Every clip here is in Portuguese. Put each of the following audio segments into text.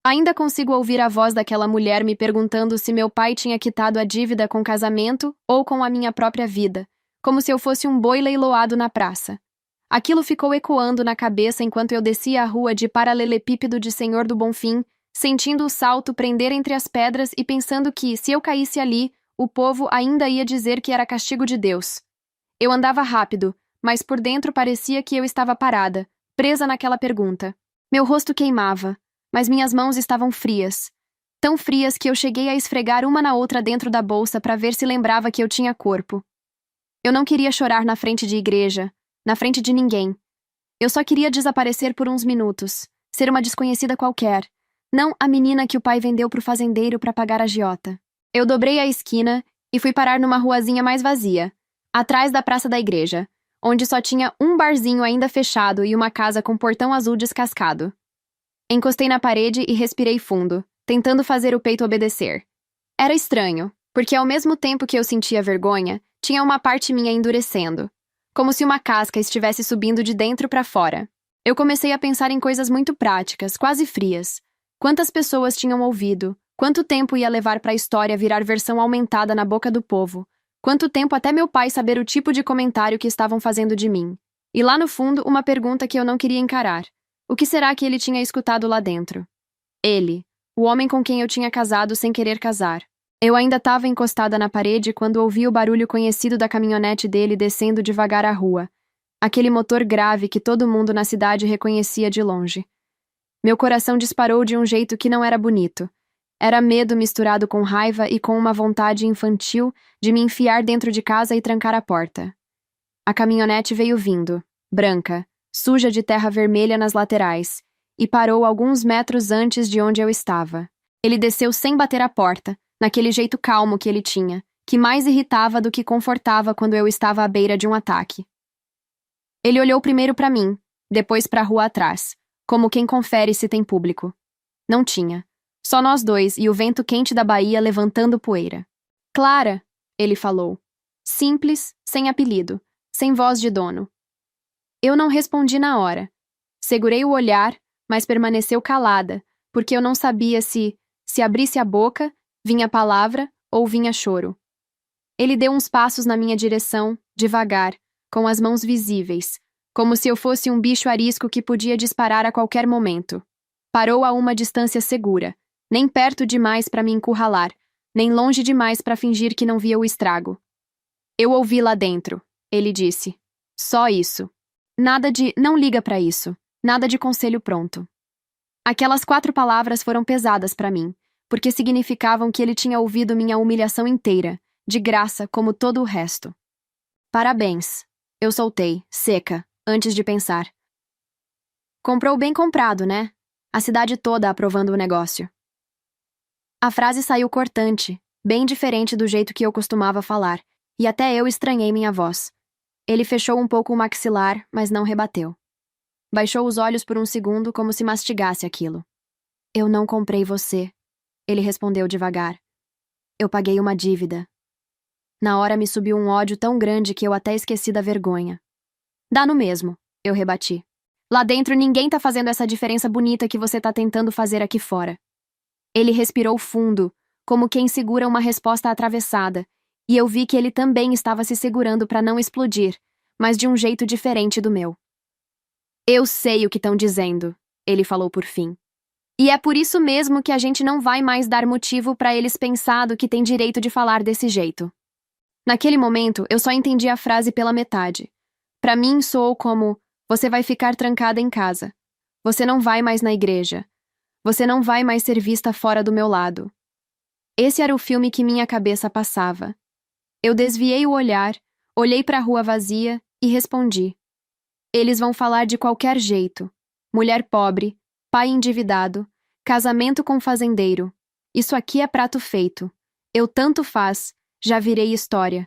Ainda consigo ouvir a voz daquela mulher me perguntando se meu pai tinha quitado a dívida com casamento ou com a minha própria vida, como se eu fosse um boi leiloado na praça. Aquilo ficou ecoando na cabeça enquanto eu descia a rua de paralelepípedo de Senhor do Bonfim, sentindo o salto prender entre as pedras e pensando que, se eu caísse ali, o povo ainda ia dizer que era castigo de Deus. Eu andava rápido, mas por dentro parecia que eu estava parada, presa naquela pergunta. Meu rosto queimava, mas minhas mãos estavam frias. Tão frias que eu cheguei a esfregar uma na outra dentro da bolsa para ver se lembrava que eu tinha corpo. Eu não queria chorar na frente de igreja, na frente de ninguém. Eu só queria desaparecer por uns minutos, ser uma desconhecida qualquer, não a menina que o pai vendeu pro fazendeiro para pagar a agiota. Eu dobrei a esquina e fui parar numa ruazinha mais vazia, atrás da praça da igreja, onde só tinha um barzinho ainda fechado e uma casa com portão azul descascado. Encostei na parede e respirei fundo, tentando fazer o peito obedecer. Era estranho, porque ao mesmo tempo que eu sentia vergonha, tinha uma parte minha endurecendo, como se uma casca estivesse subindo de dentro para fora. Eu comecei a pensar em coisas muito práticas, quase frias. Quantas pessoas tinham ouvido? Quanto tempo ia levar para a história virar versão aumentada na boca do povo? Quanto tempo até meu pai saber o tipo de comentário que estavam fazendo de mim? E lá no fundo, uma pergunta que eu não queria encarar. O que será que ele tinha escutado lá dentro? Ele, o homem com quem eu tinha casado sem querer casar. Eu ainda estava encostada na parede quando ouvi o barulho conhecido da caminhonete dele descendo devagar a rua. Aquele motor grave que todo mundo na cidade reconhecia de longe. Meu coração disparou de um jeito que não era bonito. Era medo misturado com raiva e com uma vontade infantil de me enfiar dentro de casa e trancar a porta. A caminhonete veio vindo, branca, suja de terra vermelha nas laterais, e parou alguns metros antes de onde eu estava. Ele desceu sem bater a porta, naquele jeito calmo que ele tinha, que mais irritava do que confortava quando eu estava à beira de um ataque. Ele olhou primeiro para mim, depois para a rua atrás, como quem confere se tem público. Não tinha. Só nós dois e o vento quente da Bahia levantando poeira. Clara, ele falou. Simples, sem apelido, sem voz de dono. Eu não respondi na hora. Segurei o olhar, mas permaneceu calada, porque eu não sabia se abrisse a boca, vinha palavra ou vinha choro. Ele deu uns passos na minha direção, devagar, com as mãos visíveis, como se eu fosse um bicho arisco que podia disparar a qualquer momento. Parou a uma distância segura, nem perto demais para me encurralar, nem longe demais para fingir que não via o estrago. Eu ouvi lá dentro, ele disse. Só isso. Nada de não liga para isso, nada de conselho pronto. Aquelas 4 palavras foram pesadas para mim, porque significavam que ele tinha ouvido minha humilhação inteira, de graça como todo o resto. Parabéns, eu soltei, seca, antes de pensar. Comprou bem comprado, né? A cidade toda aprovando o negócio. A frase saiu cortante, bem diferente do jeito que eu costumava falar, e até eu estranhei minha voz. Ele fechou um pouco o maxilar, mas não rebateu. Baixou os olhos por um segundo como se mastigasse aquilo. Eu não comprei você, ele respondeu devagar. Eu paguei uma dívida. Na hora me subiu um ódio tão grande que eu até esqueci da vergonha. Dá no mesmo, eu rebati. Lá dentro ninguém tá fazendo essa diferença bonita que você tá tentando fazer aqui fora. Ele respirou fundo, como quem segura uma resposta atravessada, e eu vi que ele também estava se segurando para não explodir, mas de um jeito diferente do meu. Eu sei o que estão dizendo, ele falou por fim. E é por isso mesmo que a gente não vai mais dar motivo para eles pensado que tem direito de falar desse jeito. Naquele momento, eu só entendi a frase pela metade. Para mim, soou como: você vai ficar trancada em casa. Você não vai mais na igreja. Você não vai mais ser vista fora do meu lado. Esse era o filme que minha cabeça passava. Eu desviei o olhar, olhei para a rua vazia e respondi. Eles vão falar de qualquer jeito. Mulher pobre, pai endividado, casamento com fazendeiro. Isso aqui é prato feito. Eu tanto faz, já virei história.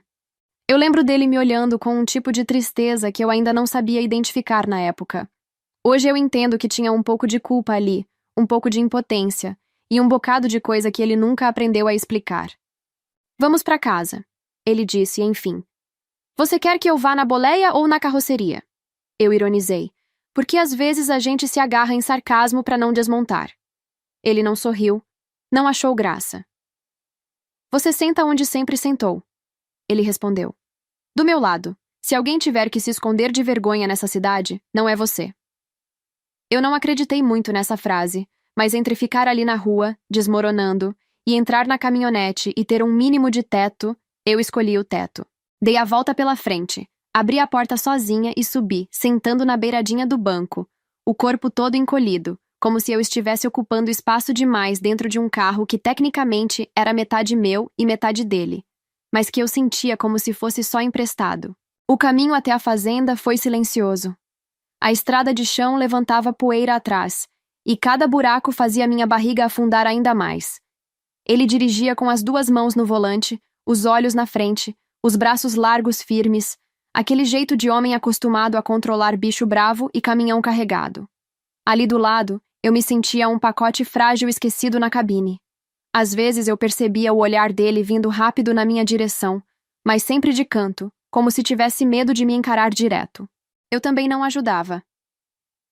Eu lembro dele me olhando com um tipo de tristeza que eu ainda não sabia identificar na época. Hoje eu entendo que tinha um pouco de culpa ali, um pouco de impotência, e um bocado de coisa que ele nunca aprendeu a explicar. Vamos para casa, ele disse, enfim. Você quer que eu vá na boleia ou na carroceria? Eu ironizei, porque às vezes a gente se agarra em sarcasmo para não desmontar. Ele não sorriu. Não achou graça. Você senta onde sempre sentou. Ele respondeu. Do meu lado. Se alguém tiver que se esconder de vergonha nessa cidade, não é você. Eu não acreditei muito nessa frase, mas entre ficar ali na rua, desmoronando, e entrar na caminhonete e ter um mínimo de teto, eu escolhi o teto. Dei a volta pela frente, abri a porta sozinha e subi, sentando na beiradinha do banco, o corpo todo encolhido, como se eu estivesse ocupando espaço demais dentro de um carro que tecnicamente era metade meu e metade dele, mas que eu sentia como se fosse só emprestado. O caminho até a fazenda foi silencioso. A estrada de chão levantava poeira atrás, e cada buraco fazia minha barriga afundar ainda mais. Ele dirigia com as 2 mãos no volante, os olhos na frente, os braços largos firmes, aquele jeito de homem acostumado a controlar bicho bravo e caminhão carregado. Ali do lado, eu me sentia um pacote frágil esquecido na cabine. Às vezes eu percebia o olhar dele vindo rápido na minha direção, mas sempre de canto, como se tivesse medo de me encarar direto. Eu também não ajudava.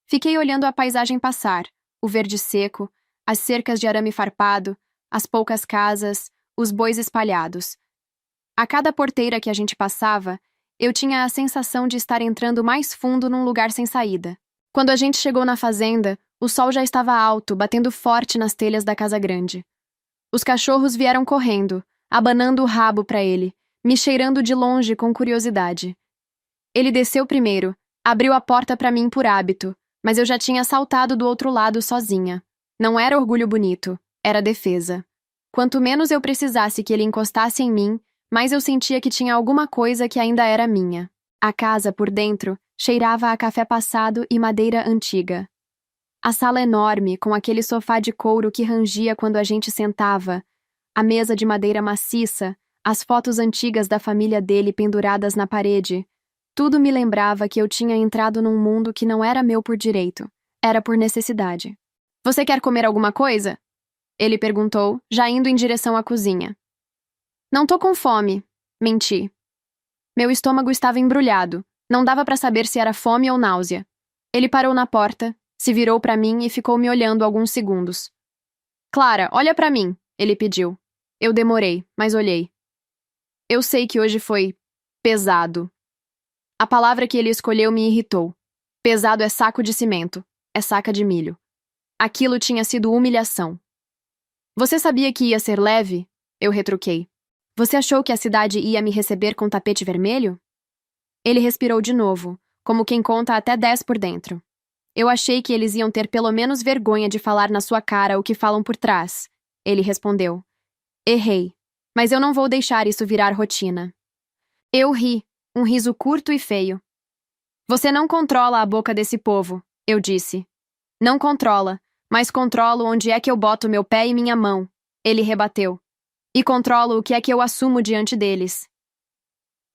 Fiquei olhando a paisagem passar, o verde seco, as cercas de arame farpado, as poucas casas, os bois espalhados. A cada porteira que a gente passava, eu tinha a sensação de estar entrando mais fundo num lugar sem saída. Quando a gente chegou na fazenda, o sol já estava alto, batendo forte nas telhas da casa grande. Os cachorros vieram correndo, abanando o rabo para ele, me cheirando de longe com curiosidade. Ele desceu primeiro, abriu a porta para mim por hábito, mas eu já tinha saltado do outro lado sozinha. Não era orgulho bonito, era defesa. Quanto menos eu precisasse que ele encostasse em mim, mais eu sentia que tinha alguma coisa que ainda era minha. A casa, por dentro, cheirava a café passado e madeira antiga. A sala enorme, com aquele sofá de couro que rangia quando a gente sentava, a mesa de madeira maciça, as fotos antigas da família dele penduradas na parede, tudo me lembrava que eu tinha entrado num mundo que não era meu por direito, era por necessidade. Você quer comer alguma coisa? Ele perguntou, já indo em direção à cozinha. Não tô com fome, menti. Meu estômago estava embrulhado, não dava para saber se era fome ou náusea. Ele parou na porta, se virou para mim e ficou me olhando alguns segundos. Clara, olha para mim, ele pediu. Eu demorei, mas olhei. Eu sei que hoje foi pesado. A palavra que ele escolheu me irritou. Pesado é saco de cimento, é saca de milho. Aquilo tinha sido humilhação. Você sabia que ia ser leve? Eu retruquei. Você achou que a cidade ia me receber com tapete vermelho? Ele respirou de novo, como quem conta até 10 por dentro. Eu achei que eles iam ter pelo menos vergonha de falar na sua cara o que falam por trás. Ele respondeu. Errei, mas eu não vou deixar isso virar rotina. Eu ri, um riso curto e feio. Você não controla a boca desse povo, eu disse. Não controla, mas controlo onde é que eu boto meu pé e minha mão, ele rebateu. E controlo o que é que eu assumo diante deles.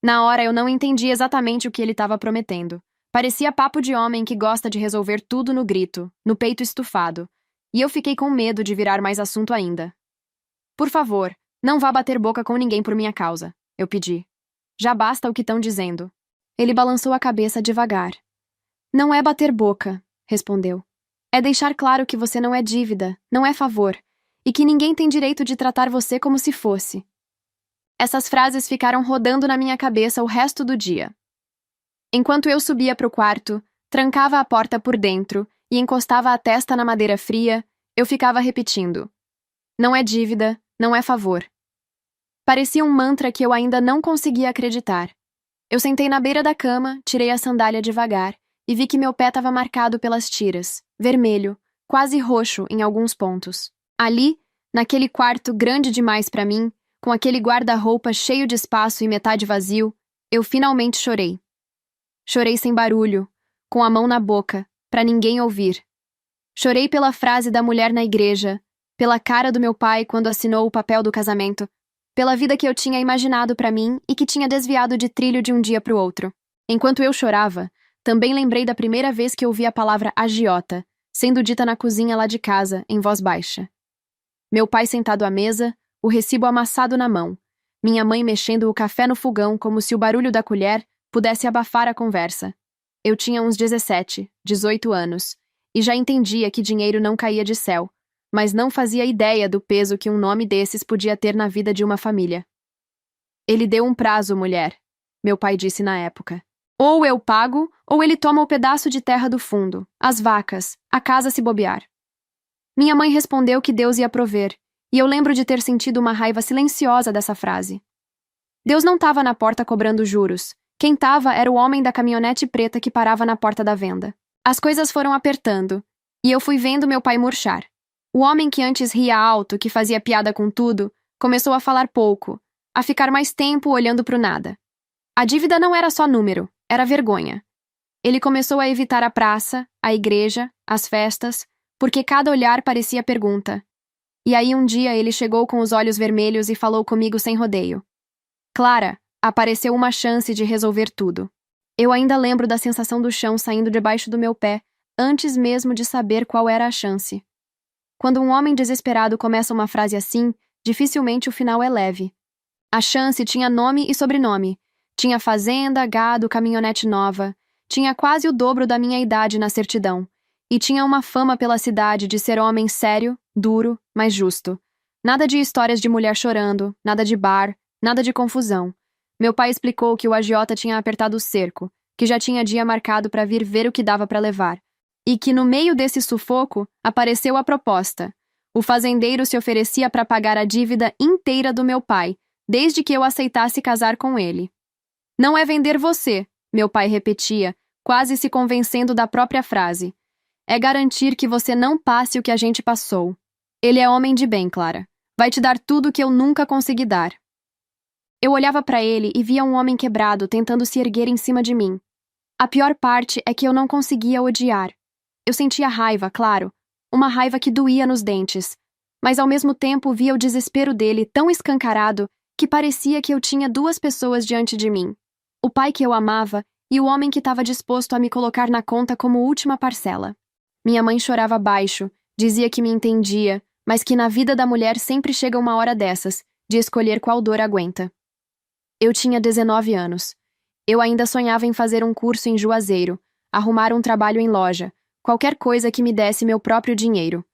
Na hora eu não entendi exatamente o que ele estava prometendo. Parecia papo de homem que gosta de resolver tudo no grito, no peito estufado, e eu fiquei com medo de virar mais assunto ainda. Por favor, não vá bater boca com ninguém por minha causa, eu pedi. Já basta o que estão dizendo. Ele balançou a cabeça devagar. Não é bater boca, respondeu. É deixar claro que você não é dívida, não é favor, e que ninguém tem direito de tratar você como se fosse. Essas frases ficaram rodando na minha cabeça o resto do dia. Enquanto eu subia para o quarto, trancava a porta por dentro e encostava a testa na madeira fria, eu ficava repetindo. Não é dívida, não é favor. Parecia um mantra que eu ainda não conseguia acreditar. Eu sentei na beira da cama, tirei a sandália devagar e vi que meu pé estava marcado pelas tiras, vermelho, quase roxo em alguns pontos. Ali, naquele quarto grande demais para mim, com aquele guarda-roupa cheio de espaço e metade vazio, eu finalmente chorei. Chorei sem barulho, com a mão na boca, para ninguém ouvir. Chorei pela frase da mulher na igreja, pela cara do meu pai quando assinou o papel do casamento, pela vida que eu tinha imaginado para mim e que tinha desviado de trilho de um dia para o outro. Enquanto eu chorava, também lembrei da primeira vez que ouvi a palavra agiota, sendo dita na cozinha lá de casa, em voz baixa. Meu pai sentado à mesa, o recibo amassado na mão, minha mãe mexendo o café no fogão como se o barulho da colher pudesse abafar a conversa. Eu tinha uns 17, 18 anos, e já entendia que dinheiro não caía de céu, mas não fazia ideia do peso que um nome desses podia ter na vida de uma família. Ele deu um prazo, mulher, meu pai disse na época. Ou eu pago, ou ele toma o pedaço de terra do fundo, as vacas, a casa se bobear. Minha mãe respondeu que Deus ia prover, e eu lembro de ter sentido uma raiva silenciosa dessa frase. Deus não estava na porta cobrando juros. Quem estava era o homem da caminhonete preta que parava na porta da venda. As coisas foram apertando, e eu fui vendo meu pai murchar. O homem que antes ria alto, que fazia piada com tudo, começou a falar pouco, a ficar mais tempo olhando para o nada. A dívida não era só número, era vergonha. Ele começou a evitar a praça, a igreja, as festas, porque cada olhar parecia pergunta. E aí um dia ele chegou com os olhos vermelhos e falou comigo sem rodeio. Clara, apareceu uma chance de resolver tudo. Eu ainda lembro da sensação do chão saindo debaixo do meu pé, antes mesmo de saber qual era a chance. Quando um homem desesperado começa uma frase assim, dificilmente o final é leve. A chance tinha nome e sobrenome. Tinha fazenda, gado, caminhonete nova. Tinha quase o dobro da minha idade na certidão. E tinha uma fama pela cidade de ser homem sério, duro, mas justo. Nada de histórias de mulher chorando, nada de bar, nada de confusão. Meu pai explicou que o agiota tinha apertado o cerco, que já tinha dia marcado para vir ver o que dava para levar. E que no meio desse sufoco apareceu a proposta. O fazendeiro se oferecia para pagar a dívida inteira do meu pai, desde que eu aceitasse casar com ele. Não é vender você, meu pai repetia, quase se convencendo da própria frase. É garantir que você não passe o que a gente passou. Ele é homem de bem, Clara. Vai te dar tudo o que eu nunca consegui dar. Eu olhava para ele e via um homem quebrado tentando se erguer em cima de mim. A pior parte é que eu não conseguia odiar. Eu sentia raiva, claro, uma raiva que doía nos dentes, mas ao mesmo tempo via o desespero dele tão escancarado que parecia que eu tinha duas pessoas diante de mim. O pai que eu amava e o homem que estava disposto a me colocar na conta como última parcela. Minha mãe chorava baixo, dizia que me entendia, mas que na vida da mulher sempre chega uma hora dessas, de escolher qual dor aguenta. Eu tinha 19 anos. Eu ainda sonhava em fazer um curso em Juazeiro, arrumar um trabalho em loja, qualquer coisa que me desse meu próprio dinheiro.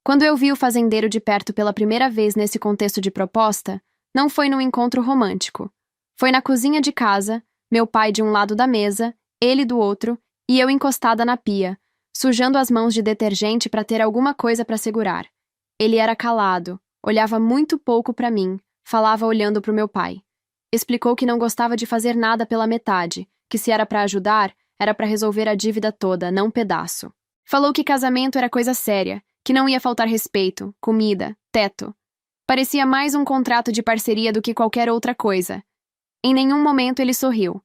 Quando eu vi o fazendeiro de perto pela primeira vez nesse contexto de proposta, não foi num encontro romântico. Foi na cozinha de casa, meu pai de um lado da mesa, ele do outro, e eu encostada na pia, sujando as mãos de detergente para ter alguma coisa para segurar. Ele era calado, olhava muito pouco para mim, falava olhando para o meu pai. Explicou que não gostava de fazer nada pela metade, que se era para ajudar, era para resolver a dívida toda, não um pedaço. Falou que casamento era coisa séria, que não ia faltar respeito, comida, teto. Parecia mais um contrato de parceria do que qualquer outra coisa. Em nenhum momento ele sorriu.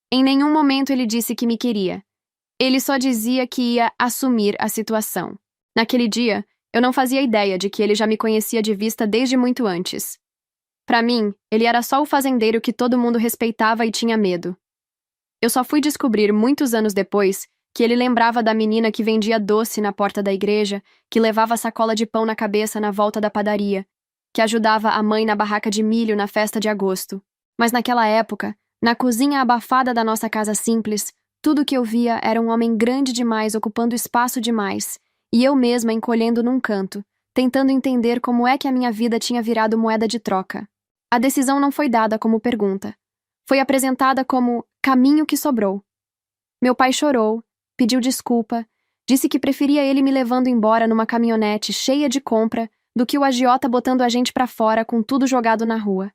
Em nenhum momento ele disse que me queria. Ele só dizia que ia assumir a situação. Naquele dia, eu não fazia ideia de que ele já me conhecia de vista desde muito antes. Para mim, ele era só o fazendeiro que todo mundo respeitava e tinha medo. Eu só fui descobrir muitos anos depois que ele lembrava da menina que vendia doce na porta da igreja, que levava sacola de pão na cabeça na volta da padaria, que ajudava a mãe na barraca de milho na festa de agosto. Mas naquela época, na cozinha abafada da nossa casa simples, tudo que eu via era um homem grande demais ocupando espaço demais, e eu mesma encolhendo num canto, tentando entender como é que a minha vida tinha virado moeda de troca. A decisão não foi dada como pergunta. Foi apresentada como caminho que sobrou. Meu pai chorou, pediu desculpa, disse que preferia ele me levando embora numa caminhonete cheia de compra do que o agiota botando a gente pra fora com tudo jogado na rua.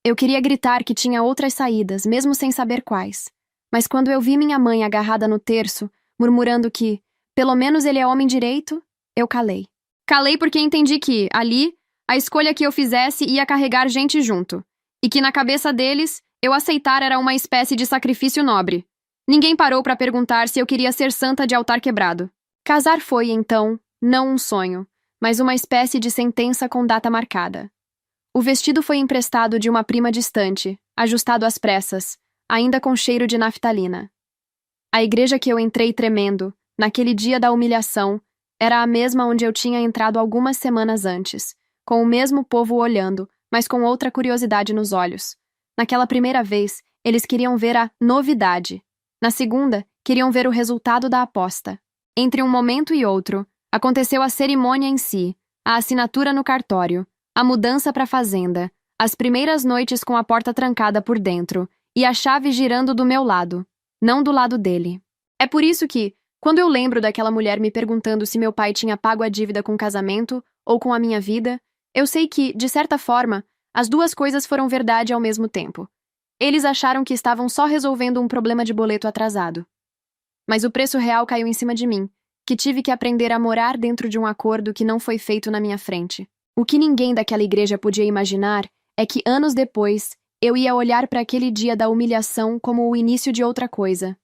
Eu queria gritar que tinha outras saídas, mesmo sem saber quais. Mas quando eu vi minha mãe agarrada no terço, murmurando que, pelo menos ele é homem direito, eu calei. Calei porque entendi que, ali, a escolha que eu fizesse ia carregar gente junto. E que na cabeça deles, eu aceitar era uma espécie de sacrifício nobre. Ninguém parou para perguntar se eu queria ser santa de altar quebrado. Casar foi, então, não um sonho, mas uma espécie de sentença com data marcada. O vestido foi emprestado de uma prima distante, ajustado às pressas, ainda com cheiro de naftalina. A igreja que eu entrei tremendo, naquele dia da humilhação, era a mesma onde eu tinha entrado algumas semanas antes, com o mesmo povo olhando, mas com outra curiosidade nos olhos. Naquela primeira vez, eles queriam ver a novidade. Na segunda, queriam ver o resultado da aposta. Entre um momento e outro, aconteceu a cerimônia em si, A assinatura no cartório, a mudança para a fazenda, as primeiras noites com a porta trancada por dentro e a chave girando do meu lado, não do lado dele. É por isso que, quando eu lembro daquela mulher me perguntando se meu pai tinha pago a dívida com o casamento ou com a minha vida, eu sei que, de certa forma, as duas coisas foram verdade ao mesmo tempo. Eles acharam que estavam só resolvendo um problema de boleto atrasado. Mas o preço real caiu em cima de mim, que tive que aprender a morar dentro de um acordo que não foi feito na minha frente. O que ninguém daquela igreja podia imaginar é que, anos depois, eu ia olhar para aquele dia da humilhação como o início de outra coisa.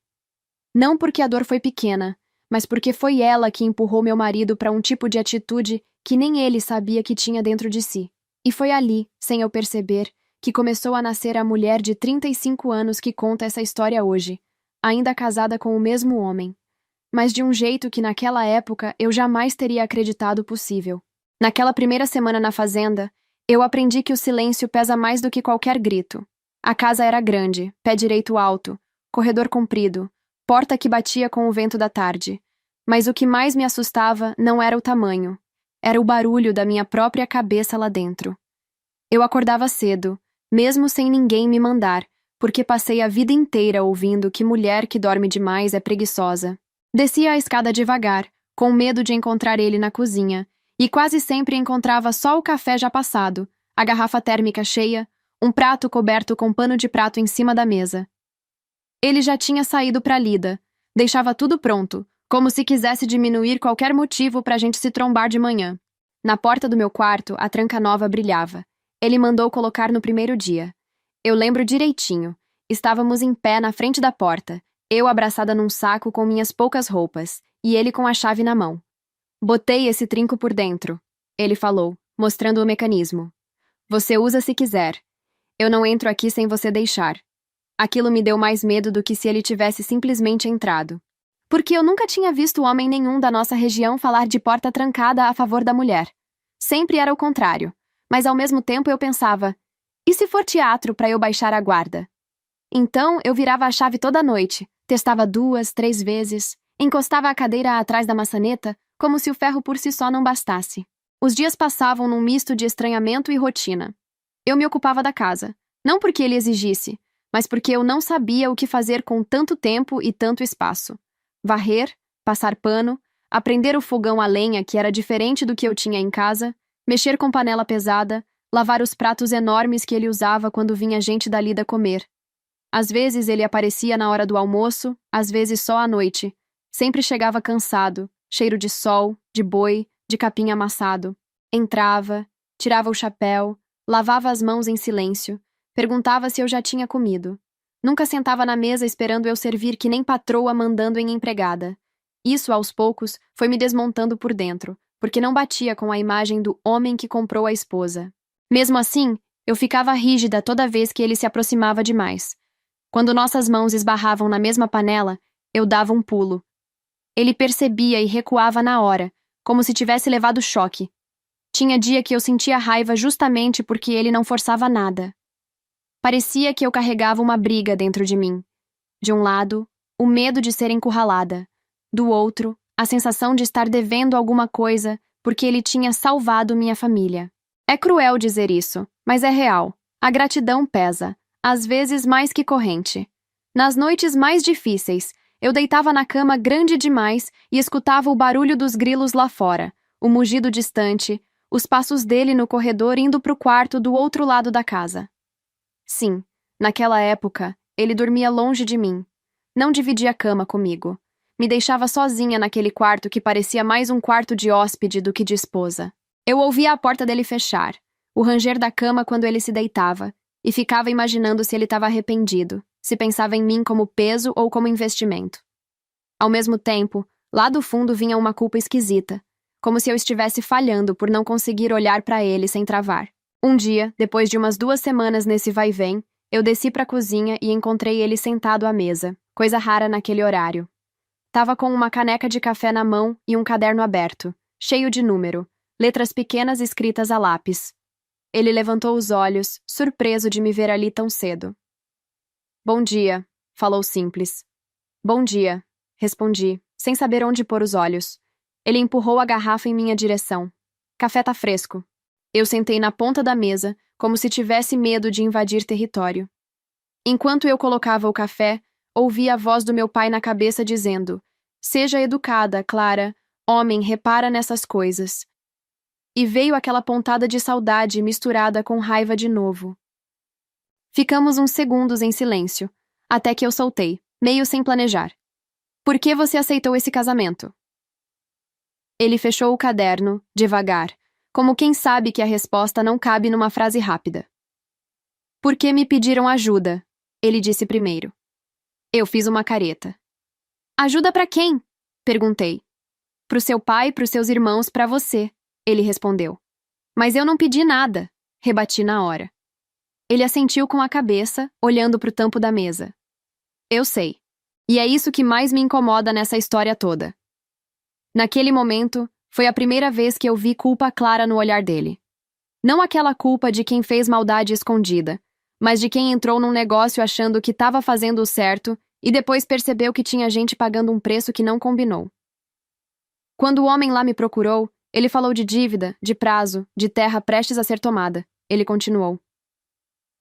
Não porque a dor foi pequena, mas porque foi ela que empurrou meu marido para um tipo de atitude que nem ele sabia que tinha dentro de si. E foi ali, sem eu perceber, que começou a nascer a mulher de 35 anos que conta essa história hoje, ainda casada com o mesmo homem, mas de um jeito que naquela época eu jamais teria acreditado possível. Naquela primeira semana na fazenda, eu aprendi que o silêncio pesa mais do que qualquer grito. A casa era grande, pé direito alto, corredor comprido, porta que batia com o vento da tarde. Mas o que mais me assustava não era o tamanho, era o barulho da minha própria cabeça lá dentro. Eu acordava cedo, mesmo sem ninguém me mandar, porque passei a vida inteira ouvindo que mulher que dorme demais é preguiçosa. Descia a escada devagar, com medo de encontrar ele na cozinha, e quase sempre encontrava só o café já passado, a garrafa térmica cheia, um prato coberto com pano de prato em cima da mesa. Ele já tinha saído para lida, deixava tudo pronto, como se quisesse diminuir qualquer motivo para a gente se trombar de manhã. Na porta do meu quarto, a tranca nova brilhava. Ele mandou colocar no primeiro dia. Eu lembro direitinho. Estávamos em pé na frente da porta, eu abraçada num saco com minhas poucas roupas, e ele com a chave na mão. Botei esse trinco por dentro, ele falou, mostrando o mecanismo. Você usa se quiser. Eu não entro aqui sem você deixar. Aquilo me deu mais medo do que se ele tivesse simplesmente entrado. Porque eu nunca tinha visto homem nenhum da nossa região falar de porta trancada a favor da mulher. Sempre era o contrário. Mas ao mesmo tempo eu pensava, e se for teatro para eu baixar a guarda? Então eu virava a chave toda noite, testava 2, 3 vezes, encostava a cadeira atrás da maçaneta, como se o ferro por si só não bastasse. Os dias passavam num misto de estranhamento e rotina. Eu me ocupava da casa, não porque ele exigisse, mas porque eu não sabia o que fazer com tanto tempo e tanto espaço. Varrer, passar pano, aprender o fogão a lenha que era diferente do que eu tinha em casa, mexer com panela pesada, lavar os pratos enormes que ele usava quando vinha gente da lida comer. Às vezes ele aparecia na hora do almoço, às vezes só à noite. Sempre chegava cansado, cheiro de sol, de boi, de capim amassado. Entrava, tirava o chapéu, lavava as mãos em silêncio, perguntava se eu já tinha comido. Nunca sentava na mesa esperando eu servir que nem patroa mandando em empregada. Isso, aos poucos, foi me desmontando por dentro, porque não batia com a imagem do homem que comprou a esposa. Mesmo assim, eu ficava rígida toda vez que ele se aproximava demais. Quando nossas mãos esbarravam na mesma panela, eu dava um pulo. Ele percebia e recuava na hora, como se tivesse levado choque. Tinha dia que eu sentia raiva justamente porque ele não forçava nada. Parecia que eu carregava uma briga dentro de mim. De um lado, o medo de ser encurralada. Do outro, a sensação de estar devendo alguma coisa porque ele tinha salvado minha família. É cruel dizer isso, mas é real. A gratidão pesa, às vezes mais que corrente. Nas noites mais difíceis, eu deitava na cama grande demais e escutava o barulho dos grilos lá fora, o mugido distante, os passos dele no corredor indo para o quarto do outro lado da casa. Sim, naquela época, ele dormia longe de mim. Não dividia a cama comigo. Me deixava sozinha naquele quarto que parecia mais um quarto de hóspede do que de esposa. Eu ouvia a porta dele fechar, o ranger da cama quando ele se deitava, e ficava imaginando se ele estava arrependido, se pensava em mim como peso ou como investimento. Ao mesmo tempo, lá do fundo vinha uma culpa esquisita, como se eu estivesse falhando por não conseguir olhar para ele sem travar. Um dia, depois de umas 2 semanas nesse vai-vem, eu desci para a cozinha e encontrei ele sentado à mesa, coisa rara naquele horário. Tava com uma caneca de café na mão e um caderno aberto, cheio de número, letras pequenas escritas a lápis. Ele levantou os olhos, surpreso de me ver ali tão cedo. Bom dia, falou simples. Bom dia, respondi, sem saber onde pôr os olhos. Ele empurrou a garrafa em minha direção. Café tá fresco. Eu sentei na ponta da mesa, como se tivesse medo de invadir território. Enquanto eu colocava o café, ouvi a voz do meu pai na cabeça dizendo: Seja educada, Clara. Homem, repara nessas coisas. E veio aquela pontada de saudade misturada com raiva de novo. Ficamos uns segundos em silêncio, até que eu soltei, meio sem planejar. Por que você aceitou esse casamento? Ele fechou o caderno, devagar, como quem sabe que a resposta não cabe numa frase rápida. Por que me pediram ajuda? Ele disse primeiro. Eu fiz uma careta. Ajuda pra quem? Perguntei. Pro seu pai, pros seus irmãos, pra você, ele respondeu. Mas eu não pedi nada, rebati na hora. Ele assentiu com a cabeça, olhando pro tampo da mesa. Eu sei. E é isso que mais me incomoda nessa história toda. Naquele momento, foi a primeira vez que eu vi culpa clara no olhar dele. Não aquela culpa de quem fez maldade escondida, mas de quem entrou num negócio achando que estava fazendo o certo e depois percebeu que tinha gente pagando um preço que não combinou. Quando o homem lá me procurou, ele falou de dívida, de prazo, de terra prestes a ser tomada. Ele continuou.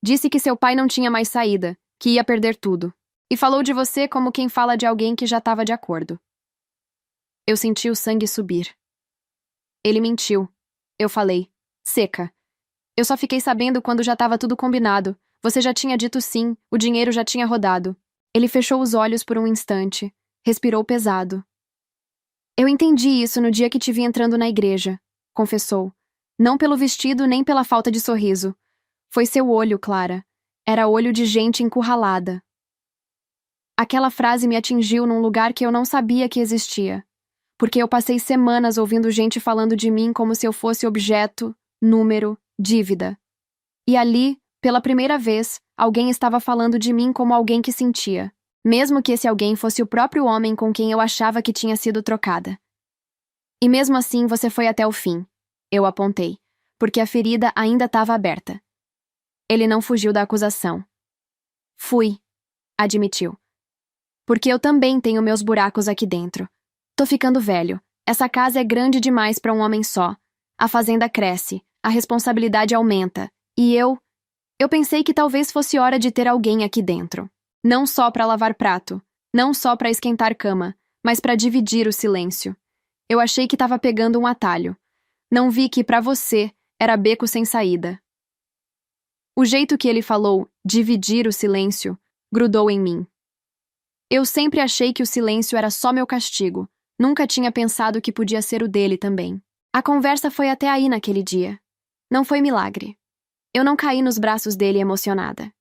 Disse que seu pai não tinha mais saída, que ia perder tudo. E falou de você como quem fala de alguém que já estava de acordo. Eu senti o sangue subir. Ele mentiu. Eu falei. Seca. Eu só fiquei sabendo quando já estava tudo combinado. Você já tinha dito sim, o dinheiro já tinha rodado. Ele fechou os olhos por um instante. Respirou pesado. Eu entendi isso no dia que te vi entrando na igreja, confessou. Não pelo vestido nem pela falta de sorriso. Foi seu olho, Clara. Era olho de gente encurralada. Aquela frase me atingiu num lugar que eu não sabia que existia. Porque eu passei semanas ouvindo gente falando de mim como se eu fosse objeto, número, dívida. E ali, pela primeira vez, alguém estava falando de mim como alguém que sentia. Mesmo que esse alguém fosse o próprio homem com quem eu achava que tinha sido trocada. E mesmo assim você foi até o fim, eu apontei, porque a ferida ainda estava aberta. Ele não fugiu da acusação. Fui, admitiu. Porque eu também tenho meus buracos aqui dentro. Tô ficando velho, essa casa é grande demais para um homem só. A fazenda cresce, a responsabilidade aumenta, e eu pensei que talvez fosse hora de ter alguém aqui dentro. Não só para lavar prato, não só para esquentar cama, mas para dividir o silêncio. Eu achei que estava pegando um atalho. Não vi que, para você, era beco sem saída. O jeito que ele falou, dividir o silêncio, grudou em mim. Eu sempre achei que o silêncio era só meu castigo. Nunca tinha pensado que podia ser o dele também. A conversa foi até aí naquele dia. Não foi milagre. Eu não caí nos braços dele emocionada.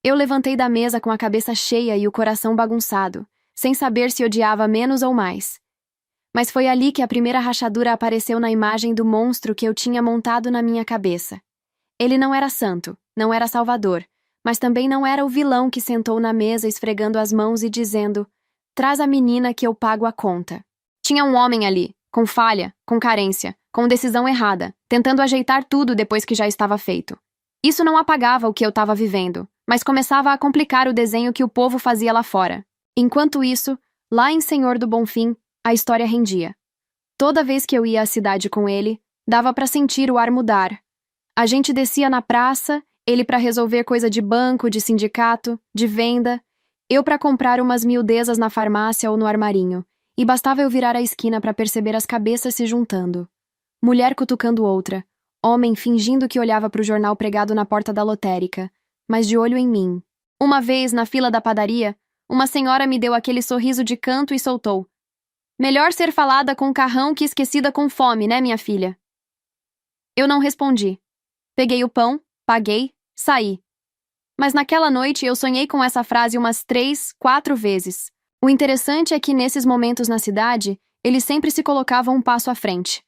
Eu levantei da mesa com a cabeça cheia e o coração bagunçado, sem saber se odiava menos ou mais. Mas foi ali que a primeira rachadura apareceu na imagem do monstro que eu tinha montado na minha cabeça. Ele não era santo, não era salvador, mas também não era o vilão que sentou na mesa esfregando as mãos e dizendo: traz a menina que eu pago a conta. Tinha um homem ali, com falha, com carência, com decisão errada, tentando ajeitar tudo depois que já estava feito. Isso não apagava o que eu estava vivendo, mas começava a complicar o desenho que o povo fazia lá fora. Enquanto isso, lá em Senhor do Bonfim, a história rendia. Toda vez que eu ia à cidade com ele, dava para sentir o ar mudar. A gente descia na praça, ele para resolver coisa de banco, de sindicato, de venda, eu para comprar umas miudezas na farmácia ou no armarinho, e bastava eu virar a esquina para perceber as cabeças se juntando. Mulher cutucando outra, homem fingindo que olhava para o jornal pregado na porta da lotérica, mas de olho em mim. Uma vez, na fila da padaria, uma senhora me deu aquele sorriso de canto e soltou: melhor ser falada com carrão que esquecida com fome, né, minha filha? Eu não respondi. Peguei o pão, paguei, saí. Mas naquela noite eu sonhei com essa frase umas 3, 4 vezes. O interessante é que nesses momentos na cidade, ele sempre se colocava um passo à frente.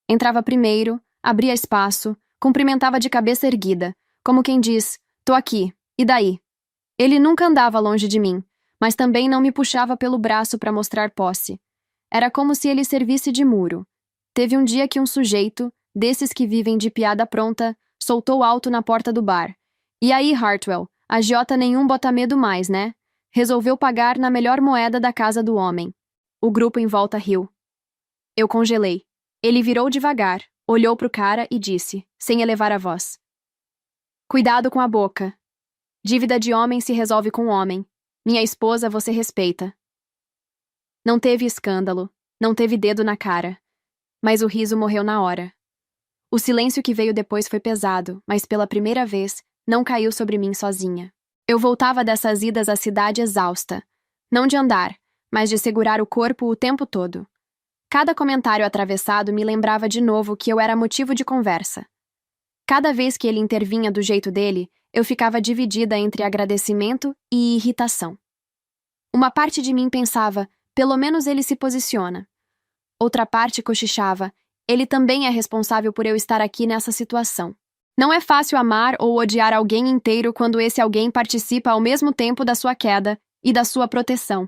Entrava primeiro, abria espaço, cumprimentava de cabeça erguida, como quem diz: tô aqui, e daí? Ele nunca andava longe de mim, mas também não me puxava pelo braço para mostrar posse. Era como se ele servisse de muro. Teve um dia que um sujeito, desses que vivem de piada pronta, soltou alto na porta do bar. E aí, Hartwell, agiota nenhum bota medo mais, né? Resolveu pagar na melhor moeda da casa do homem. O grupo em volta riu. Eu congelei. Ele virou devagar, olhou pro cara e disse, sem elevar a voz: Cuidado com a boca. Dívida de homem se resolve com homem. Minha esposa você respeita. Não teve escândalo, não teve dedo na cara. Mas o riso morreu na hora. O silêncio que veio depois foi pesado, mas pela primeira vez, não caiu sobre mim sozinha. Eu voltava dessas idas à cidade exausta. Não de andar, mas de segurar o corpo o tempo todo. Cada comentário atravessado me lembrava de novo que eu era motivo de conversa. Cada vez que ele intervinha do jeito dele, eu ficava dividida entre agradecimento e irritação. Uma parte de mim pensava, pelo menos ele se posiciona. Outra parte cochichava, ele também é responsável por eu estar aqui nessa situação. Não é fácil amar ou odiar alguém inteiro quando esse alguém participa ao mesmo tempo da sua queda e da sua proteção.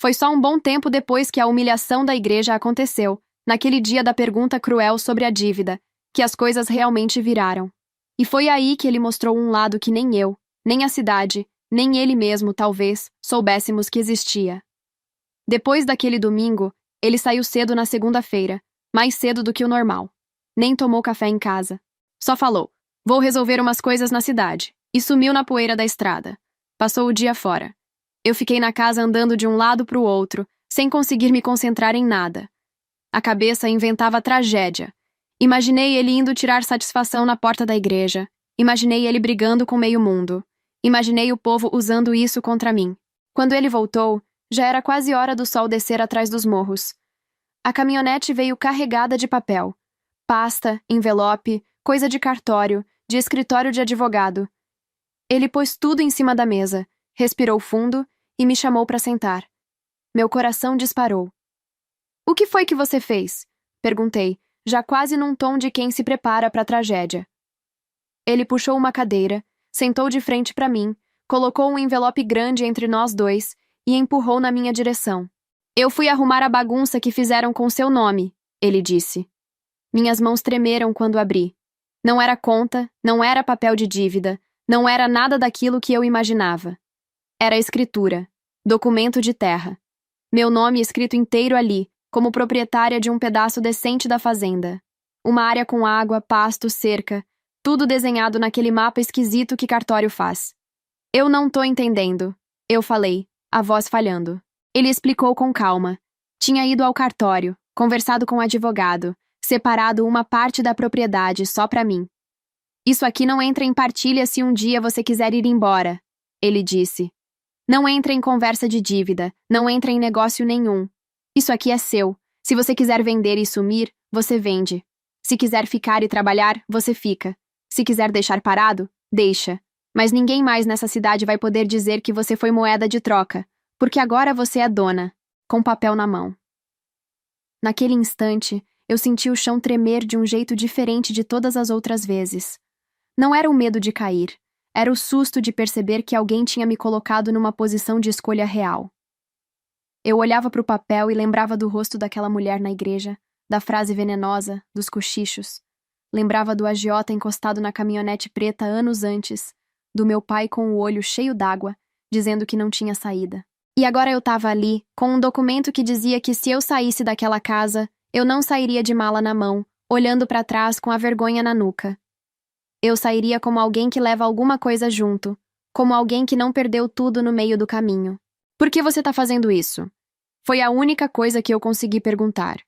Foi só um bom tempo depois que a humilhação da igreja aconteceu, naquele dia da pergunta cruel sobre a dívida, que as coisas realmente viraram. E foi aí que ele mostrou um lado que nem eu, nem a cidade, nem ele mesmo, talvez, soubéssemos que existia. Depois daquele domingo, ele saiu cedo na segunda-feira, mais cedo do que o normal. Nem tomou café em casa. Só falou, vou resolver umas coisas na cidade, e sumiu na poeira da estrada. Passou o dia fora. Eu fiquei na casa andando de um lado para o outro, sem conseguir me concentrar em nada. A cabeça inventava tragédia. Imaginei ele indo tirar satisfação na porta da igreja. Imaginei ele brigando com meio mundo. Imaginei o povo usando isso contra mim. Quando ele voltou, já era quase hora do sol descer atrás dos morros. A caminhonete veio carregada de papel. Pasta, envelope, coisa de cartório, de escritório de advogado. Ele pôs tudo em cima da mesa, respirou fundo e me chamou para sentar. Meu coração disparou. O que foi que você fez? Perguntei, já quase num tom de quem se prepara para a tragédia. Ele puxou uma cadeira, sentou de frente para mim, colocou um envelope grande entre nós dois e empurrou na minha direção. Eu fui arrumar a bagunça que fizeram com seu nome, ele disse. Minhas mãos tremeram quando abri. Não era conta, não era papel de dívida, não era nada daquilo que eu imaginava. Era escritura, documento de terra. Meu nome escrito inteiro ali, como proprietária de um pedaço decente da fazenda. Uma área com água, pasto, cerca, tudo desenhado naquele mapa esquisito que cartório faz. Eu não tô entendendo, eu falei, a voz falhando. Ele explicou com calma. Tinha ido ao cartório, conversado com o advogado, separado uma parte da propriedade só pra mim. Isso aqui não entra em partilha se um dia você quiser ir embora, ele disse. Não entra em conversa de dívida, não entra em negócio nenhum. Isso aqui é seu. Se você quiser vender e sumir, você vende. Se quiser ficar e trabalhar, você fica. Se quiser deixar parado, deixa. Mas ninguém mais nessa cidade vai poder dizer que você foi moeda de troca, porque agora você é dona, com papel na mão. Naquele instante, eu senti o chão tremer de um jeito diferente de todas as outras vezes. Não era o medo de cair, era o susto de perceber que alguém tinha me colocado numa posição de escolha real. Eu olhava para o papel e lembrava do rosto daquela mulher na igreja, da frase venenosa, dos cochichos. Lembrava do agiota encostado na caminhonete preta anos antes, do meu pai com o olho cheio d'água, dizendo que não tinha saída. E agora eu estava ali, com um documento que dizia que se eu saísse daquela casa, eu não sairia de mala na mão, olhando para trás com a vergonha na nuca. Eu sairia como alguém que leva alguma coisa junto, como alguém que não perdeu tudo no meio do caminho. Por que você tá fazendo isso? Foi a única coisa que eu consegui perguntar.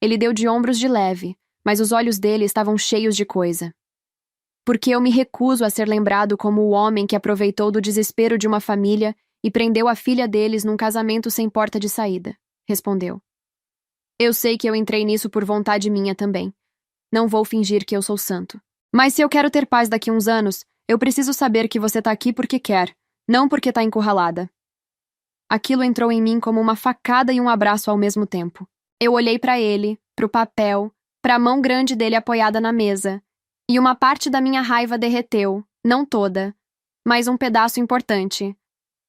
Ele deu de ombros de leve, mas os olhos dele estavam cheios de coisa. Porque eu me recuso a ser lembrado como o homem que aproveitou do desespero de uma família e prendeu a filha deles num casamento sem porta de saída, respondeu. Eu sei que eu entrei nisso por vontade minha também. Não vou fingir que eu sou santo. Mas se eu quero ter paz daqui uns anos, eu preciso saber que você tá aqui porque quer, não porque tá encurralada. Aquilo entrou em mim como uma facada e um abraço ao mesmo tempo. Eu olhei para ele, pro papel, pra mão grande dele apoiada na mesa, e uma parte da minha raiva derreteu, não toda, mas um pedaço importante.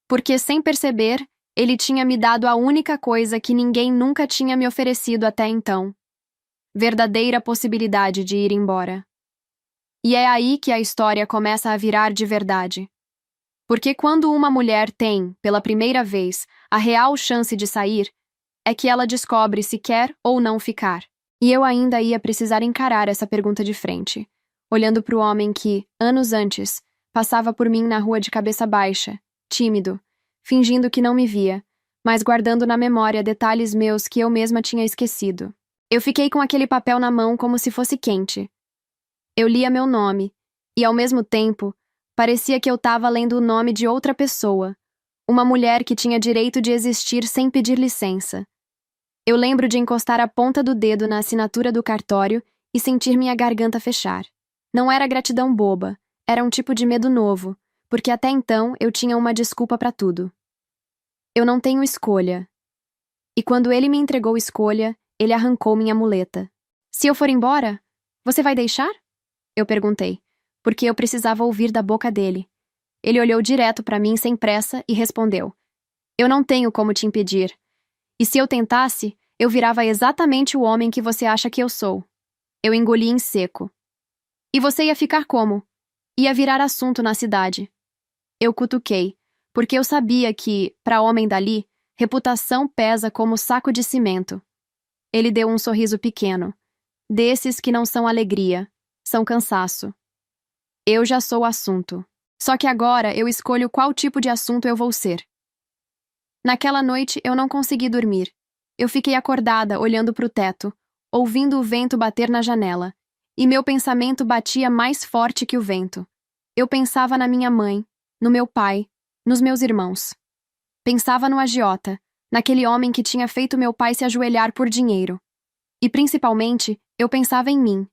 Porque, sem perceber, ele tinha me dado a única coisa que ninguém nunca tinha me oferecido até então. Verdadeira possibilidade de ir embora. E é aí que a história começa a virar de verdade. Porque quando uma mulher tem, pela primeira vez, a real chance de sair, é que ela descobre se quer ou não ficar. E eu ainda ia precisar encarar essa pergunta de frente, olhando para o homem que, anos antes, passava por mim na rua de cabeça baixa, tímido, fingindo que não me via, mas guardando na memória detalhes meus que eu mesma tinha esquecido. Eu fiquei com aquele papel na mão como se fosse quente. Eu lia meu nome, e ao mesmo tempo, parecia que eu estava lendo o nome de outra pessoa, uma mulher que tinha direito de existir sem pedir licença. Eu lembro de encostar a ponta do dedo na assinatura do cartório e sentir minha garganta fechar. Não era gratidão boba, era um tipo de medo novo, porque até então eu tinha uma desculpa para tudo. Eu não tenho escolha. E quando ele me entregou escolha, ele arrancou minha muleta. Se eu for embora, você vai deixar? Eu perguntei, porque eu precisava ouvir da boca dele. Ele olhou direto para mim sem pressa e respondeu: Eu não tenho como te impedir. E se eu tentasse, eu virava exatamente o homem que você acha que eu sou. Eu engoli em seco. E você ia ficar como? Ia virar assunto na cidade. Eu cutuquei, porque eu sabia que, para homem dali, reputação pesa como saco de cimento. Ele deu um sorriso pequeno. Desses que não são alegria, são cansaço. Eu já sou assunto. Só que agora eu escolho qual tipo de assunto eu vou ser. Naquela noite eu não consegui dormir. Eu fiquei acordada olhando para o teto, ouvindo o vento bater na janela, e meu pensamento batia mais forte que o vento. Eu pensava na minha mãe, no meu pai, nos meus irmãos. Pensava no agiota, naquele homem que tinha feito meu pai se ajoelhar por dinheiro. E principalmente, eu pensava em mim,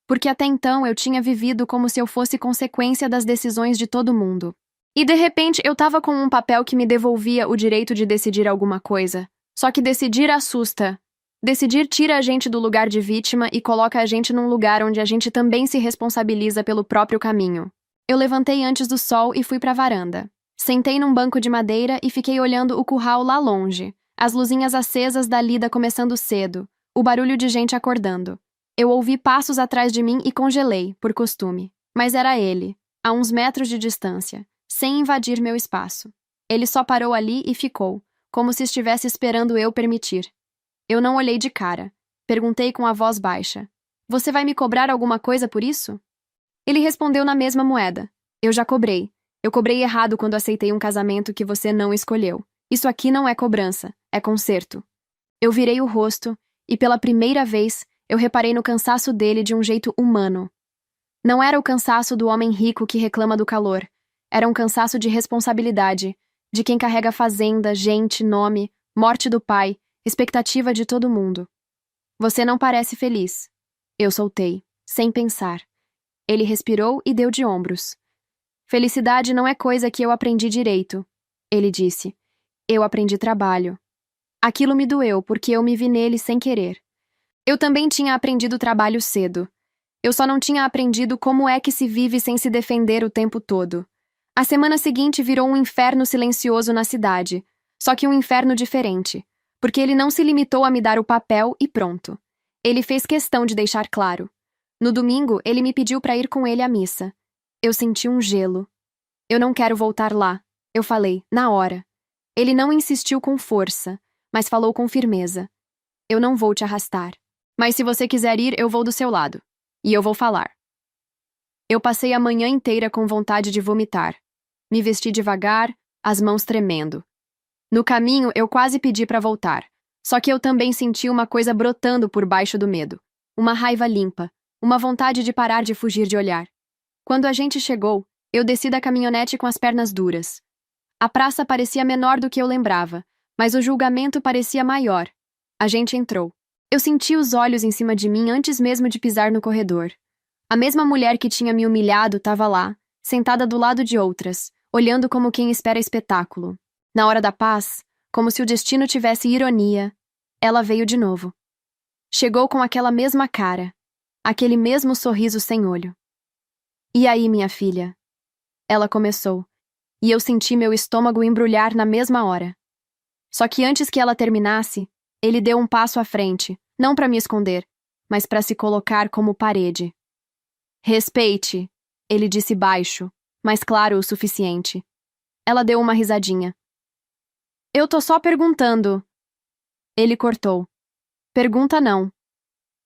porque até então eu tinha vivido como se eu fosse consequência das decisões de todo mundo. E de repente eu tava com um papel que me devolvia o direito de decidir alguma coisa. Só que decidir assusta. Decidir tira a gente do lugar de vítima e coloca a gente num lugar onde a gente também se responsabiliza pelo próprio caminho. Eu levantei antes do sol e fui pra varanda. Sentei num banco de madeira e fiquei olhando o curral lá longe, as luzinhas acesas da lida começando cedo, o barulho de gente acordando. Eu ouvi passos atrás de mim e congelei, por costume. Mas era ele, a uns metros de distância, sem invadir meu espaço. Ele só parou ali e ficou, como se estivesse esperando eu permitir. Eu não olhei de cara. Perguntei com a voz baixa: Você vai me cobrar alguma coisa por isso? Ele respondeu na mesma moeda: Eu já cobrei. Eu cobrei errado quando aceitei um casamento que você não escolheu. Isso aqui não é cobrança, é conserto. Eu virei o rosto e, pela primeira vez, eu reparei no cansaço dele de um jeito humano. Não era o cansaço do homem rico que reclama do calor. Era um cansaço de responsabilidade, de quem carrega fazenda, gente, nome, morte do pai, expectativa de todo mundo. Você não parece feliz. Eu soltei, sem pensar. Ele respirou e deu de ombros. Felicidade não é coisa que eu aprendi direito, ele disse. Eu aprendi trabalho. Aquilo me doeu porque eu me vi nele sem querer. Eu também tinha aprendido trabalho cedo. Eu só não tinha aprendido como é que se vive sem se defender o tempo todo. A semana seguinte virou um inferno silencioso na cidade, só que um inferno diferente, porque ele não se limitou a me dar o papel e pronto. Ele fez questão de deixar claro. No domingo, ele me pediu para ir com ele à missa. Eu senti um gelo. Eu não quero voltar lá, eu falei, na hora. Ele não insistiu com força, mas falou com firmeza. Eu não vou te arrastar. Mas se você quiser ir, eu vou do seu lado. E eu vou falar. Eu passei a manhã inteira com vontade de vomitar. Me vesti devagar, as mãos tremendo. No caminho, eu quase pedi para voltar. Só que eu também senti uma coisa brotando por baixo do medo. Uma raiva limpa. Uma vontade de parar de fugir de olhar. Quando a gente chegou, eu desci da caminhonete com as pernas duras. A praça parecia menor do que eu lembrava, mas o julgamento parecia maior. A gente entrou. Eu senti os olhos em cima de mim antes mesmo de pisar no corredor. A mesma mulher que tinha me humilhado estava lá, sentada do lado de outras, olhando como quem espera espetáculo. Na hora da paz, como se o destino tivesse ironia, ela veio de novo. Chegou com aquela mesma cara, aquele mesmo sorriso sem olho. E aí, minha filha? Ela começou, e eu senti meu estômago embrulhar na mesma hora. Só que antes que ela terminasse, ele deu um passo à frente, não para me esconder, mas para se colocar como parede. Respeite, ele disse baixo, mas claro o suficiente. Ela deu uma risadinha. Eu tô só perguntando. Ele cortou. Pergunta não.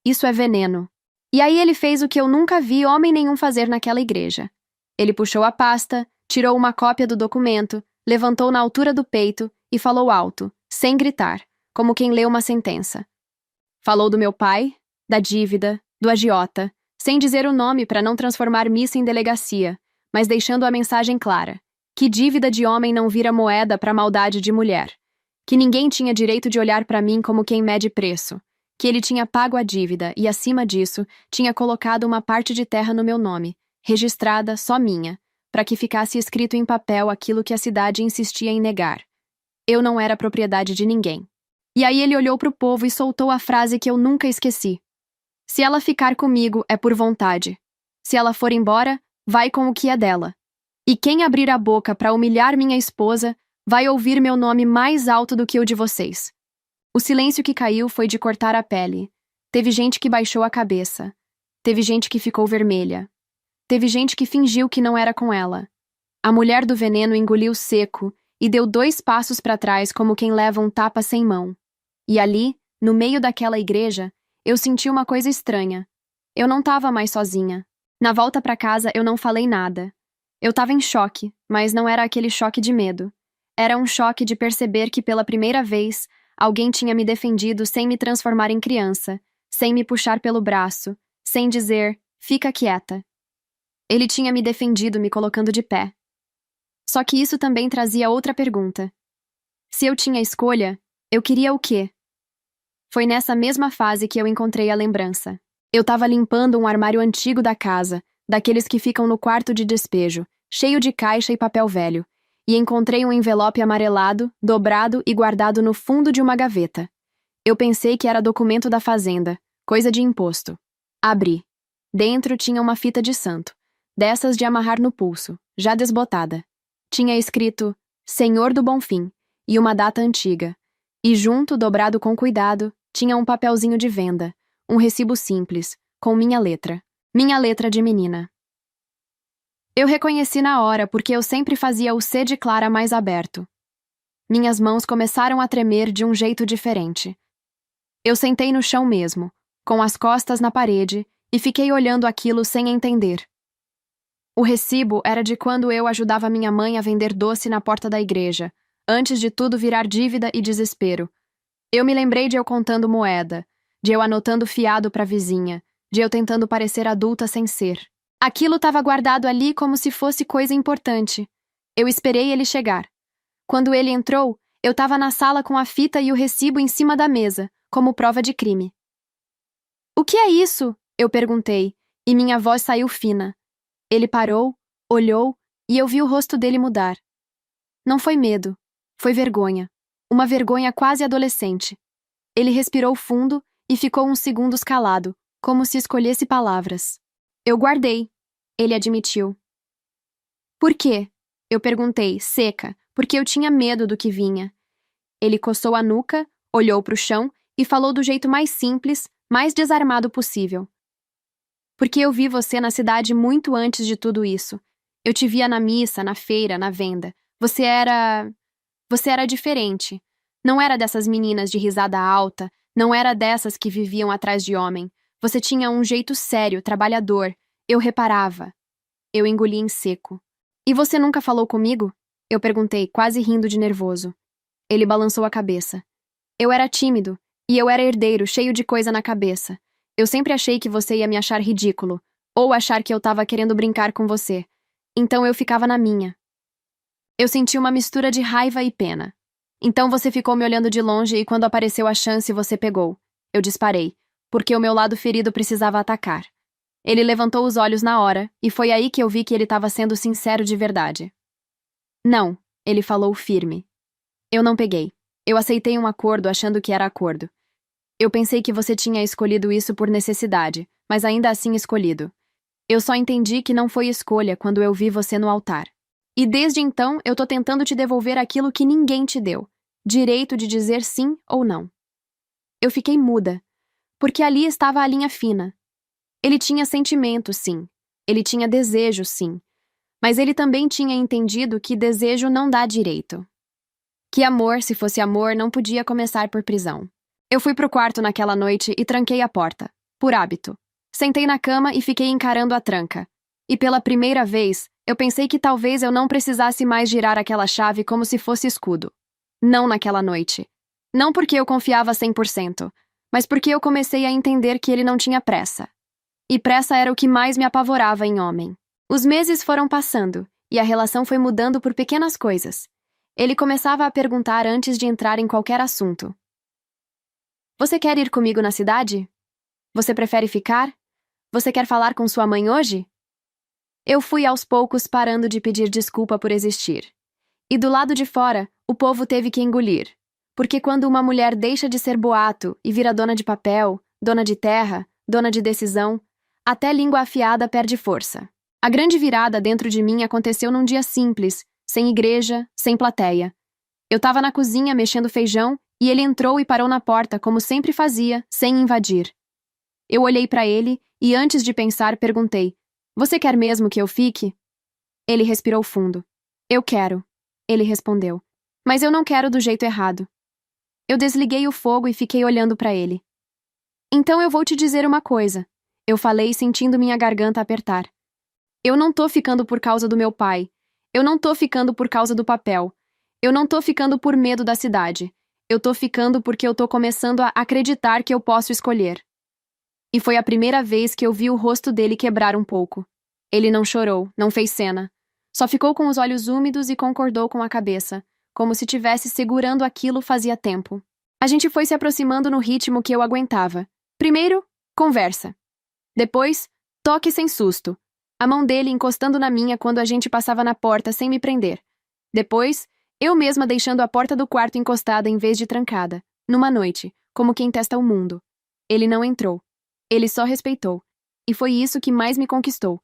Isso é veneno. E aí ele fez o que eu nunca vi homem nenhum fazer naquela igreja. Ele puxou a pasta, tirou uma cópia do documento, levantou na altura do peito e falou alto, sem gritar, como quem lê uma sentença. Falou do meu pai, da dívida, do agiota, sem dizer o nome para não transformar missa em delegacia, mas deixando a mensagem clara, que dívida de homem não vira moeda para maldade de mulher, que ninguém tinha direito de olhar para mim como quem mede preço, que ele tinha pago a dívida e, acima disso, tinha colocado uma parte de terra no meu nome, registrada só minha, para que ficasse escrito em papel aquilo que a cidade insistia em negar. Eu não era propriedade de ninguém. E aí ele olhou para o povo e soltou a frase que eu nunca esqueci. Se ela ficar comigo, é por vontade. Se ela for embora, vai com o que é dela. E quem abrir a boca para humilhar minha esposa, vai ouvir meu nome mais alto do que o de vocês. O silêncio que caiu foi de cortar a pele. Teve gente que baixou a cabeça. Teve gente que ficou vermelha. Teve gente que fingiu que não era com ela. A mulher do veneno engoliu seco e deu 2 passos para trás como quem leva um tapa sem mão. E ali, no meio daquela igreja, eu senti uma coisa estranha. Eu não estava mais sozinha. Na volta para casa eu não falei nada. Eu estava em choque, mas não era aquele choque de medo. Era um choque de perceber que pela primeira vez alguém tinha me defendido sem me transformar em criança, sem me puxar pelo braço, sem dizer, fica quieta. Ele tinha me defendido me colocando de pé. Só que isso também trazia outra pergunta. Se eu tinha escolha, eu queria o quê? Foi nessa mesma fase que eu encontrei a lembrança. Eu estava limpando um armário antigo da casa, daqueles que ficam no quarto de despejo, cheio de caixa e papel velho, e encontrei um envelope amarelado, dobrado e guardado no fundo de uma gaveta. Eu pensei que era documento da fazenda, coisa de imposto. Abri. Dentro tinha uma fita de santo, dessas de amarrar no pulso, já desbotada. Tinha escrito Senhor do Bonfim e uma data antiga. E junto, dobrado com cuidado, tinha um papelzinho de venda, um recibo simples, com minha letra de menina. Eu reconheci na hora porque eu sempre fazia o C de Clara mais aberto. Minhas mãos começaram a tremer de um jeito diferente. Eu sentei no chão mesmo, com as costas na parede, e fiquei olhando aquilo sem entender. O recibo era de quando eu ajudava minha mãe a vender doce na porta da igreja, antes de tudo virar dívida e desespero. Eu me lembrei de eu contando moeda, de eu anotando fiado para a vizinha, de eu tentando parecer adulta sem ser. Aquilo estava guardado ali como se fosse coisa importante. Eu esperei ele chegar. Quando ele entrou, eu estava na sala com a fita e o recibo em cima da mesa, como prova de crime. O que é isso? Eu perguntei, e minha voz saiu fina. Ele parou, olhou, e eu vi o rosto dele mudar. Não foi medo. Foi vergonha. Uma vergonha quase adolescente. Ele respirou fundo e ficou uns segundos calado, como se escolhesse palavras. Eu guardei, ele admitiu. Por quê? Eu perguntei, seca, porque eu tinha medo do que vinha. Ele coçou a nuca, olhou para o chão e falou do jeito mais simples, mais desarmado possível. Porque eu vi você na cidade muito antes de tudo isso. Eu te via na missa, na feira, na venda. Você era diferente. Não era dessas meninas de risada alta, não era dessas que viviam atrás de homem. Você tinha um jeito sério, trabalhador. Eu reparava. Eu engoli em seco. E você nunca falou comigo? Eu perguntei, quase rindo de nervoso. Ele balançou a cabeça. Eu era tímido, e eu era herdeiro, cheio de coisa na cabeça. Eu sempre achei que você ia me achar ridículo, ou achar que eu estava querendo brincar com você. Então eu ficava na minha. Eu senti uma mistura de raiva e pena. Então você ficou me olhando de longe e quando apareceu a chance você pegou. Eu disparei, porque o meu lado ferido precisava atacar. Ele levantou os olhos na hora, e foi aí que eu vi que ele estava sendo sincero de verdade. Não, ele falou firme. Eu não peguei. Eu aceitei um acordo achando que era acordo. Eu pensei que você tinha escolhido isso por necessidade, mas ainda assim escolhido. Eu só entendi que não foi escolha quando eu vi você no altar. E desde então eu tô tentando te devolver aquilo que ninguém te deu. Direito de dizer sim ou não. Eu fiquei muda, porque ali estava a linha fina. Ele tinha sentimento, sim. Ele tinha desejo, sim. Mas ele também tinha entendido que desejo não dá direito. Que amor, se fosse amor, não podia começar por prisão. Eu fui pro quarto naquela noite e tranquei a porta. por hábito. Sentei na cama e fiquei encarando a tranca. E pela primeira vez, eu pensei que talvez eu não precisasse mais girar aquela chave como se fosse escudo. Não naquela noite. Não porque eu confiava 100%, mas porque eu comecei a entender que ele não tinha pressa. E pressa era o que mais me apavorava em homem. Os meses foram passando, e a relação foi mudando por pequenas coisas. Ele começava a perguntar antes de entrar em qualquer assunto. Você quer ir comigo na cidade? Você prefere ficar? Você quer falar com sua mãe hoje? Eu fui aos poucos parando de pedir desculpa por existir. E do lado de fora, o povo teve que engolir. Porque quando uma mulher deixa de ser boato e vira dona de papel, dona de terra, dona de decisão, até língua afiada perde força. A grande virada dentro de mim aconteceu num dia simples, sem igreja, sem plateia. Eu estava na cozinha mexendo feijão e ele entrou e parou na porta como sempre fazia, sem invadir. Eu olhei para ele e antes de pensar perguntei: Você quer mesmo que eu fique? Ele respirou fundo. Eu quero, ele respondeu. Mas eu não quero do jeito errado. Eu desliguei o fogo e fiquei olhando para ele. Então eu vou te dizer uma coisa, eu falei sentindo minha garganta apertar. Eu não tô ficando por causa do meu pai. Eu não tô ficando por causa do papel. Eu não tô ficando por medo da cidade. Eu tô ficando porque eu tô começando a acreditar que eu posso escolher. E foi a primeira vez que eu vi o rosto dele quebrar um pouco. Ele não chorou, não fez cena. Só ficou com os olhos úmidos e concordou com a cabeça, como se tivesse segurando aquilo fazia tempo. A gente foi se aproximando no ritmo que eu aguentava. Primeiro, conversa. Depois, toque sem susto. A mão dele encostando na minha quando a gente passava na porta sem me prender. Depois, eu mesma deixando a porta do quarto encostada em vez de trancada, numa noite, como quem testa o mundo. Ele não entrou. Ele só respeitou. E foi isso que mais me conquistou.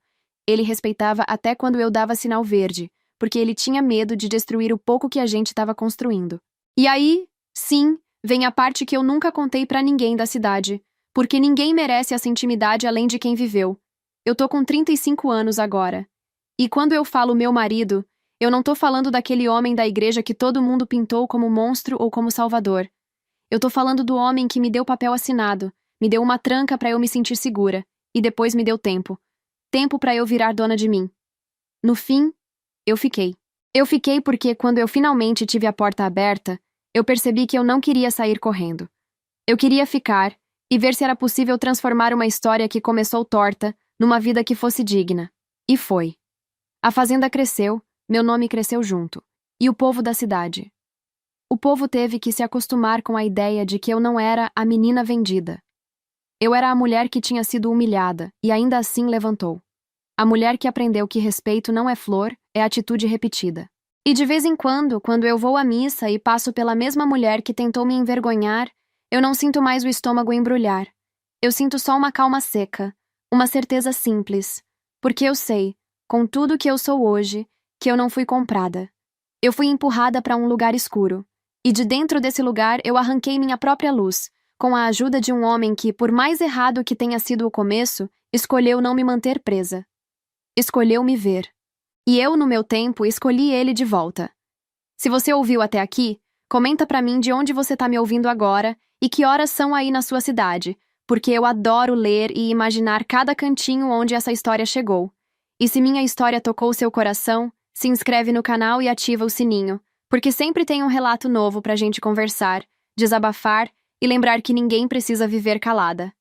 Ele respeitava até quando eu dava sinal verde, porque ele tinha medo de destruir o pouco que a gente estava construindo. E aí, sim, vem a parte que eu nunca contei pra ninguém da cidade, porque ninguém merece essa intimidade além de quem viveu. Eu tô com 35 anos agora. E quando eu falo meu marido, eu não tô falando daquele homem da igreja que todo mundo pintou como monstro ou como salvador. Eu tô falando do homem que me deu papel assinado, me deu uma tranca pra eu me sentir segura, e depois me deu tempo. Tempo pra eu virar dona de mim. No fim, eu fiquei. Eu fiquei porque quando eu finalmente tive a porta aberta, eu percebi que eu não queria sair correndo. Eu queria ficar e ver se era possível transformar uma história que começou torta numa vida que fosse digna. E foi. A fazenda cresceu, meu nome cresceu junto. E o povo da cidade. O povo teve que se acostumar com a ideia de que eu não era a menina vendida. Eu era a mulher que tinha sido humilhada e ainda assim levantou. A mulher que aprendeu que respeito não é flor, é atitude repetida. E de vez em quando eu vou à missa e passo pela mesma mulher que tentou me envergonhar, eu não sinto mais o estômago embrulhar. Eu sinto só uma calma seca, uma certeza simples, porque eu sei, com tudo que eu sou hoje, que eu não fui comprada. Eu fui empurrada para um lugar escuro, e de dentro desse lugar eu arranquei minha própria luz, com a ajuda de um homem que, por mais errado que tenha sido o começo, escolheu não me manter presa. Escolheu me ver. E eu, no meu tempo, escolhi ele de volta. Se você ouviu até aqui, comenta pra mim de onde você tá me ouvindo agora e que horas são aí na sua cidade, porque eu adoro ler e imaginar cada cantinho onde essa história chegou. E se minha história tocou seu coração, se inscreve no canal e ativa o sininho, porque sempre tem um relato novo pra gente conversar, desabafar e lembrar que ninguém precisa viver calada.